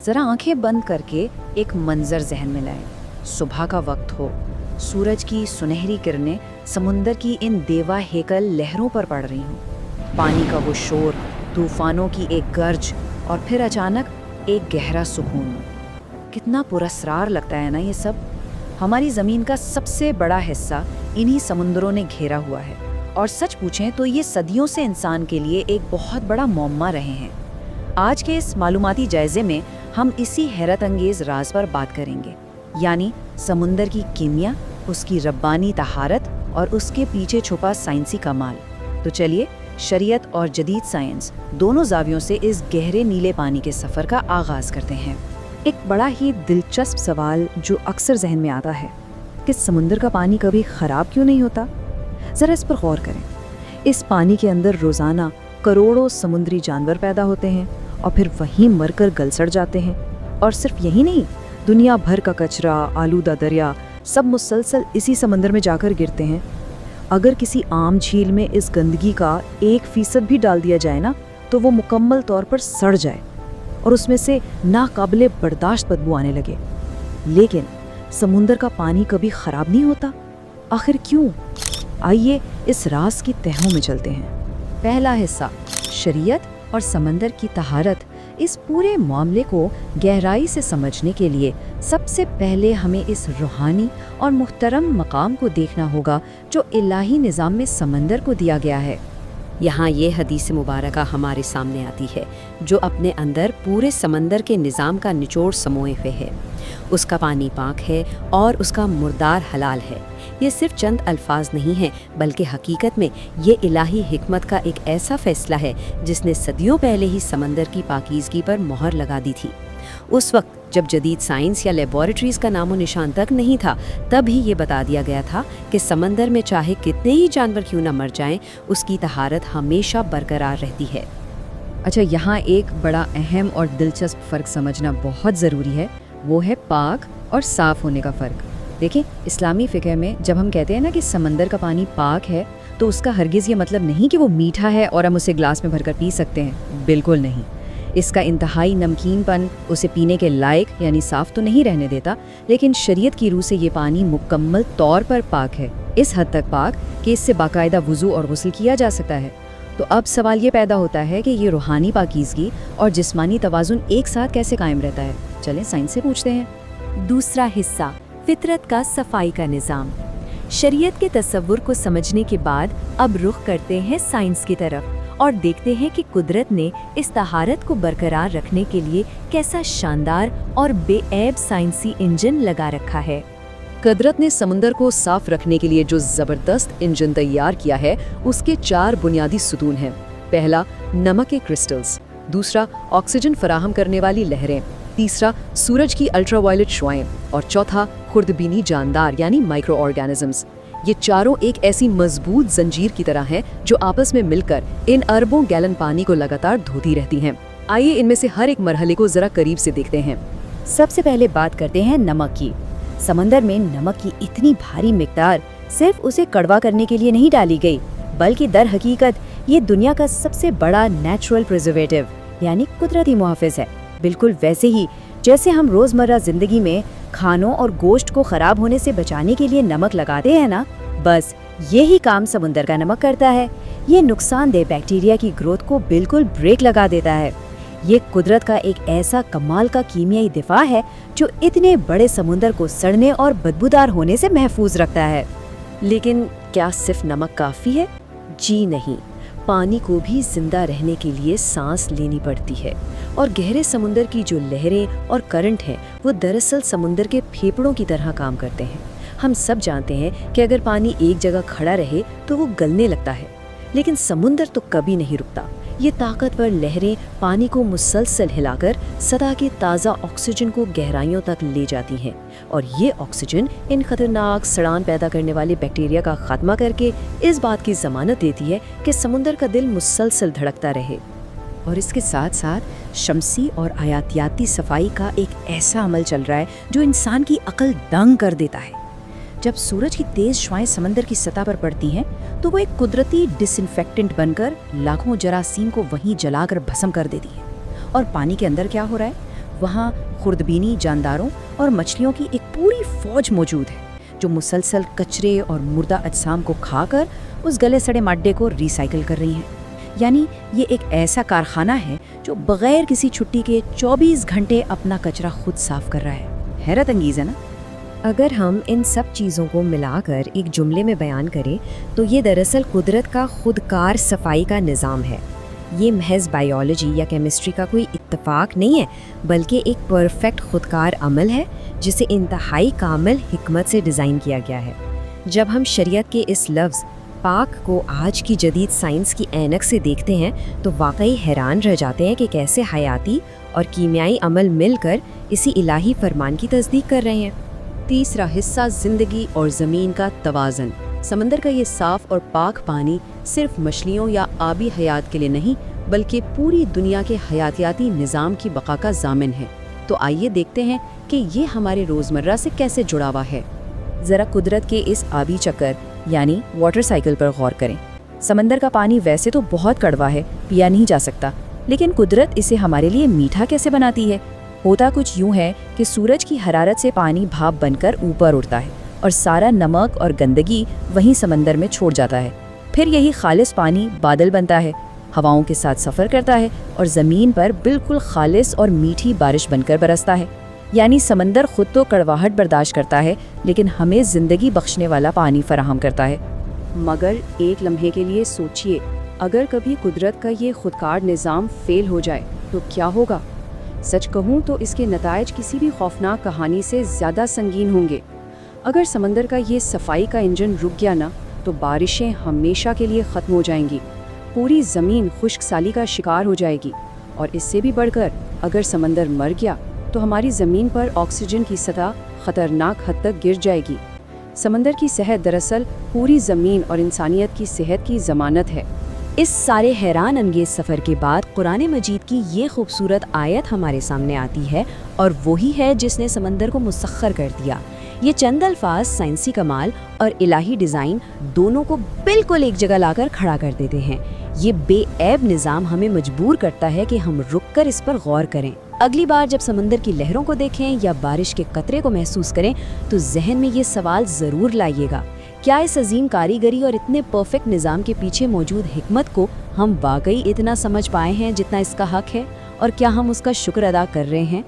ज़रा आंखें बंद करके एक मंजर जहन में लाएं। सुबह का वक्त हो, सूरज की सुनहरी किरणें समुंदर की इन देवा हेकल लहरों पर पड़ रही हों। पानी का वो शोर, तूफानों की एक गर्ज और फिर अचानक एक गहरा सुकून। कितना पुरस्कार लगता है ना ये सब। हमारी ज़मीन का सबसे बड़ा हिस्सा इन्हीं समुंदरों ने घेरा हुआ है और सच पूछें तो ये सदियों से इंसान के लिए एक बहुत बड़ा मौम्मा रहे हैं। आज के इस मालूमाती जायजे में हम इसी हैरत अंगेज राज पर बात करेंगे, यानी समुंदर की कीमिया, उसकी रब्बानी तहारत और उसके पीछे छुपा साइंसी कमाल। तो चलिए शरीयत और जदीद साइंस दोनों जावियों से इस गहरे नीले पानी के सफ़र का आगाज़ करते हैं। एक बड़ा ही दिलचस्प सवाल जो अक्सर जहन में आता है कि समुंदर का पानी कभी ख़राब क्यों नहीं होता। ज़रा इस पर गौर करें। इस पानी के अंदर रोज़ाना करोड़ों समुद्री जानवर पैदा होते हैं और फिर वहीं मरकर गल सड़ जाते हैं। और सिर्फ यही नहीं, दुनिया भर का कचरा, आलूदा दरिया सब मुसलसल इसी समंदर में जाकर गिरते हैं। अगर किसी आम झील में इस गंदगी का 1% भी डाल दिया जाए ना, तो वो मुकम्मल तौर पर सड़ जाए और उसमें से नाकाबिले बर्दाश्त बदबू आने लगे। लेकिन समुंदर का पानी कभी ख़राब नहीं होता। आखिर क्यों? आइए इस राज की तहों में चलते हैं। पहला हिस्सा, शरीयत और समंदर की तहारत। इस पूरे मामले को गहराई से समझने के लिए सबसे पहले हमें इस रूहानी और मुहतरम मकाम को देखना होगा जो इलाही निज़ाम में समंदर को दिया गया है। यहाँ ये हदीस मुबारका हमारे सामने आती है जो अपने अंदर पूरे समंदर के निज़ाम का निचोड़ समोए हुए है। उसका पानी पाक है और उसका मुर्दार हलाल है। ये सिर्फ चंद अल्फाज नहीं हैं, बल्कि हकीकत में ये इलाही हिकमत का एक ऐसा फैसला है जिसने सदियों पहले ही समंदर की पाकीज़गी पर मोहर लगा दी थी। उस वक्त जब जदीद साइंस या लेबॉरेटरीज़ का नामो निशान तक नहीं था, तब ही ये बता दिया गया था कि समंदर में चाहे कितने ही जानवर क्यों न मर जाएं, उसकी तहारत हमेशा बरकरार रहती है। अच्छा, यहाँ एक बड़ा अहम और दिलचस्प फ़र्क समझना बहुत ज़रूरी है। वो है पाक और साफ़ होने का फ़र्क। देखिए, इस्लामी फ़िक़ह में जब हम कहते हैं ना कि समंदर का पानी पाक है, तो उसका हरगिज़ ये मतलब नहीं कि वो मीठा है और हम उसे ग्लास में भरकर पी सकते हैं। बिल्कुल नहीं। इसका इंतहाई नमकीनपन उसे पीने के लायक यानी साफ़ तो नहीं रहने देता, लेकिन शरीयत की रूह से ये पानी मुकम्मल तौर पर पाक है। इस हद तक पाक कि इससे बाकायदा वुज़ू और गुस्ल किया जा सकता है। तो अब सवाल ये पैदा होता है कि ये रूहानी पाकीज़गी और जिस्मानी तवाज़ुन एक साथ कैसे कायम रहता है। चलें साइंस से पूछते हैं। दूसरा हिस्सा, फितरत का सफाई का निज़ाम। शरीयत के तसव्वुर को समझने के बाद अब रुख करते हैं साइंस की तरफ और देखते हैं कि कुदरत ने इस तहारत को बरकरार रखने के लिए कैसा शानदार और बेऐब साइंसी इंजन लगा रखा है। कुदरत ने समुंदर को साफ रखने के लिए जो ज़बरदस्त इंजन तैयार किया है, उसके 4 बुनियादी सुतून हैं। पहला, नमक के क्रिस्टल्स। दूसरा, ऑक्सीजन फराहम करने वाली लहरें। तीसरा, सूरज की अल्ट्रावायलेट शुआएं। और चौथा, खुर्दबीनी जानदार यानी माइक्रो ऑर्गेनिजम्स। ये चारों एक ऐसी मजबूत जंजीर की तरह हैं जो आपस में मिलकर इन अरबों गैलन पानी को लगातार धोती रहती हैं। आइए इनमें से हर एक मरहले को जरा करीब से देखते हैं। सबसे पहले बात करते हैं नमक की। समंदर में नमक की इतनी भारी मिकदार सिर्फ उसे कड़वा करने के लिए नहीं डाली गई, बल्कि दर हकीकत ये दुनिया का सबसे बड़ा नेचुरल प्रिजर्वेटिव यानी कुदरती मुहाफिज है। बिल्कुल वैसे ही जैसे हम रोज़मर्रा ज़िंदगी में खानों और गोश्त को ख़राब होने से बचाने के लिए नमक लगाते हैं ना, बस यही काम समुंदर का नमक करता है। ये नुकसानदेह बैक्टीरिया की ग्रोथ को बिल्कुल ब्रेक लगा देता है। ये कुदरत का एक ऐसा कमाल का कीमियाई दिफा है जो इतने बड़े समुंदर को सड़ने और बदबूदार होने से महफूज रखता है। लेकिन क्या सिर्फ नमक काफ़ी है? जी नहीं, पानी को भी जिंदा रहने के लिए सांस लेनी पड़ती है। और गहरे समुंदर की जो लहरें और करंट हैं, वो दरअसल समुंदर के फेफड़ों की तरह काम करते हैं। हम सब जानते हैं कि अगर पानी एक जगह खड़ा रहे तो वो गलने लगता है, लेकिन समुंदर तो कभी नहीं रुकता। ये ताकतवर लहरें पानी को मुसलसल हिलाकर सतह के ताज़ा ऑक्सीजन को गहराइयों तक ले जाती हैं, और ये ऑक्सीजन इन खतरनाक सड़ान पैदा करने वाले बैक्टीरिया का खात्मा करके इस बात की ज़मानत देती है कि समुंदर का दिल मुसलसल धड़कता रहे। और इसके साथ साथ शमसी और आयातियाती सफाई का एक ऐसा अमल चल रहा है जो इंसान की अक्ल दंग कर देता है। जब सूरज की तेज शुआएं समंदर की सतह पर पड़ती हैं, तो वो एक कुदरती डिसइंफेक्टेंट बनकर लाखों जरासीम को वहीं जलाकर भस्म कर देती है। और पानी के अंदर क्या हो रहा है? وہاں خردبینی جانداروں اور مچھلیوں کی ایک پوری فوج موجود ہے جو مسلسل کچرے اور مردہ اجسام کو کھا کر اس گلے سڑے مادے کو ریسائیکل کر رہی ہیں۔ یعنی یہ ایک ایسا کارخانہ ہے جو بغیر کسی چھٹی کے 24 گھنٹے اپنا کچرا خود صاف کر رہا ہے۔ حیرت انگیز ہے نا؟ اگر ہم ان سب چیزوں کو ملا کر ایک جملے میں بیان کریں تو یہ دراصل قدرت کا خودکار صفائی کا نظام ہے۔ یہ محض بائیولوجی یا کیمسٹری کا کوئی اتفاق نہیں ہے، بلکہ ایک پرفیکٹ خودکار عمل ہے جسے انتہائی کامل حکمت سے ڈیزائن کیا گیا ہے۔ جب ہم شریعت کے اس لفظ پاک کو آج کی جدید سائنس کی اینک سے دیکھتے ہیں تو واقعی حیران رہ جاتے ہیں کہ کیسے حیاتی اور کیمیائی عمل مل کر اسی الہی فرمان کی تصدیق کر رہے ہیں۔ تیسرا حصہ زندگی اور زمین کا توازن۔ سمندر کا یہ صاف اور پاک پانی صرف مچھلیوں یا آبی حیات کے لیے نہیں بلکہ پوری دنیا کے حیاتیاتی نظام کی بقا کا ضامن ہے۔ تو آئیے دیکھتے ہیں کہ یہ ہمارے روزمرہ سے کیسے جڑا ہوا ہے۔ ذرا قدرت کے اس آبی چکر یعنی واٹر سائیکل پر غور کریں۔ سمندر کا پانی ویسے تو بہت کڑوا ہے، پیا نہیں جا سکتا، لیکن قدرت اسے ہمارے لیے میٹھا کیسے بناتی ہے؟ ہوتا کچھ یوں ہے کہ سورج کی حرارت سے پانی بھاپ بن کر اوپر اڑتا ہے اور سارا نمک اور گندگی وہیں سمندر میں چھوڑ جاتا ہے۔ پھر یہی خالص پانی بادل بنتا ہے، ہواؤں کے ساتھ سفر کرتا ہے اور زمین پر بالکل خالص اور میٹھی بارش بن کر برستا ہے۔ یعنی سمندر خود تو کڑواہٹ برداشت کرتا ہے لیکن ہمیں زندگی بخشنے والا پانی فراہم کرتا ہے۔ مگر ایک لمحے کے لیے سوچئے، اگر کبھی قدرت کا یہ خودکار نظام فیل ہو جائے تو کیا ہوگا؟ سچ کہوں تو اس کے نتائج کسی بھی خوفناک کہانی سے زیادہ سنگین ہوں گے۔ اگر سمندر کا یہ صفائی کا انجن رک گیا نا تو بارشیں ہمیشہ کے لیے ختم ہو جائیں گی، پوری زمین خشک سالی کا شکار ہو جائے گی، اور اس سے بھی بڑھ کر اگر سمندر مر گیا تو ہماری زمین پر آکسیجن کی سطح خطرناک حد تک گر جائے گی۔ سمندر کی صحت دراصل پوری زمین اور انسانیت کی صحت کی ضمانت ہے۔ اس سارے حیران انگیز سفر کے بعد قرآن مجید کی یہ خوبصورت آیت ہمارے سامنے آتی ہے، اور وہی ہے جس نے سمندر کو مسخر کر دیا۔ یہ چند الفاظ سائنسی کمال اور الہی ڈیزائن دونوں کو بالکل ایک جگہ لا کر کھڑا کر دیتے ہیں۔ یہ بے عیب نظام ہمیں مجبور کرتا ہے کہ ہم رک کر اس پر غور کریں۔ اگلی بار جب سمندر کی لہروں کو دیکھیں یا بارش کے قطرے کو محسوس کریں تو ذہن میں یہ سوال ضرور لائیے گا، کیا اس عظیم کاریگری اور اتنے پرفیکٹ نظام کے پیچھے موجود حکمت کو ہم واقعی اتنا سمجھ پائے ہیں جتنا اس کا حق ہے، اور کیا ہم اس کا شکر ادا کر رہے ہیں؟